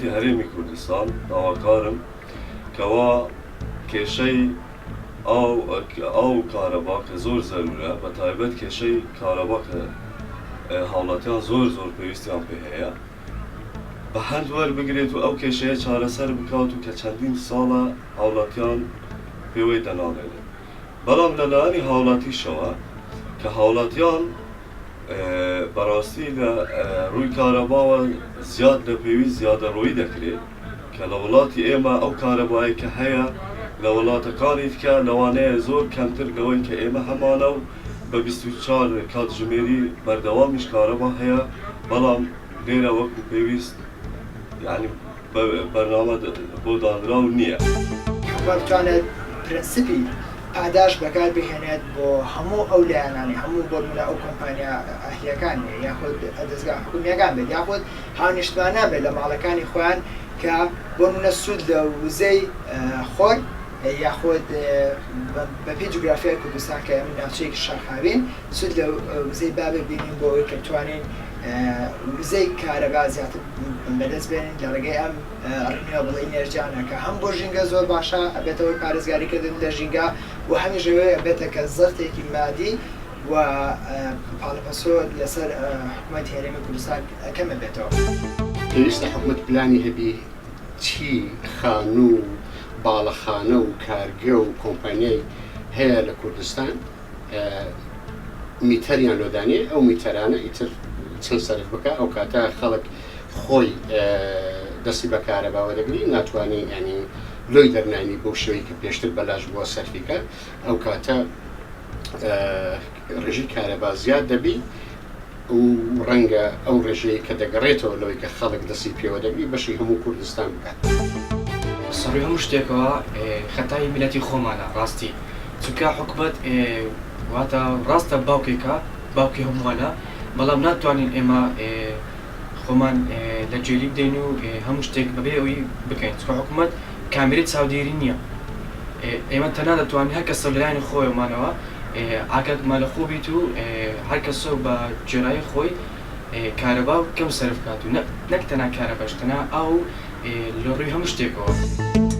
حکوومەتی هەرێمی کوردستان داواکارم کەوا کێشەی ئاو کارەبا کە زۆر زەرورە بە تایبەت کێشەی کارەبا کە هاوڵاتیان زۆر پێویستیان پێ هەیە بە هەند وەربگرێت و ئەو کێشەیە چارەسەر بکات و کە چەندین ساڵە هاوڵاتیان پێوەی دەناڵێنێت. بەڵام لەلایەنی هاوڵاتیشەوە کە هاوڵاتیان بەڕاستی لە ڕووی کارەباوە زیاد لە پێویست زیادەڕۆیی دەکرێت کە لە وڵاتی ئێمە ئەو کارەبایی کە هەیە لە وڵاتەکانی دیکە لەوانەیە زۆر کەمتر لەوەی کە ئێمە هەمانە و بە 24 کاتژمێری بەردەوامیش کارەبا هەیە، بەڵام لێرە وەکو پێویست یعنی بەرنامە بۆ دانراو نییە. بتوانێت پرەنسیپی پاداش بەکار بهێنێت بۆ هەموو ئەو لایەنانی هەموو بۆ نمونە ئەو کۆمپانیا ئەهلیەکان یاخود دەستگا حکوومیەکان بێت یاخود هاونیشتوانان بێت لە ماڵەکانی خۆیان کە بۆ نمونە سوود لە وزەی خۆر یاخود بەپێی جوگرافیای کوردستان کە ئێمە ناوچەیەکی شاخاوین سوود لە وزەی بابێ بینین بۆ ئەوەی کە بتوانین وزەی کارەبا زیاتر بەدەست بێنین لە ڕێگەی ئەم ڕێنێوەبڵی نێرجانە کە هەم بۆ ژینگە زۆر باشە ئەبێتەوەی پارێزگاریکردن لە ژینگە و هەمیشەوەی ئەبێتە کە زەرتێکی مادی و پاڵەپەسۆ لەسەر حکوومەتی هەرێمی کوردستان کەمە بێتەوە. پێویستە حکوومەت پلانی هەبی چی خانوو باڵەخانە و کارگە و کۆمپانیای هەیە لە کوردستان میتەریان لۆدانێ ئەو میتەرانە ئیتر چەند سەرف بکە ئەو کاتە خەڵک خۆی دەستی بە کارەباوە دەگری ناتوانێت ینی لۆی دەرنانی بۆ شوەی کە پێشتر بەلاش بووە سەرفیکە ئەو کاتە ڕێژی کارەبا زیاد دەبی و ڕەنگە ئەو ڕێژەیە کە دەگەڕێتەوە لەوەی کە خەڵک دەستی پێوە دەبی بەشی هەموو کوردستان بکات. سەڕووی هەموو شتێکەوە خەتای میلەتی خۆمانە ڕاستی چونکە حکوومەت واتە ڕاستە باوکێکە باوکی هەمووانە، بەڵام ناتوانین ئێمە خۆمان لە جێلی بدەین و هەموو شتێک بەبێ ئەوی بکەین چونکە حکوومەت کامێرەی چاودێری نییە. ئێمە تەنها دەتوانین هەر کەسە لەلایەنی خۆیمانەوە ئاگاتمان لە خۆ بیت و هەر کەسە بە جێرایی خۆی کارەبا کەم سەرف کات و نەک تەنها کارەباش تەنها ئاو لە ڕووی هەموو شتێکەوە.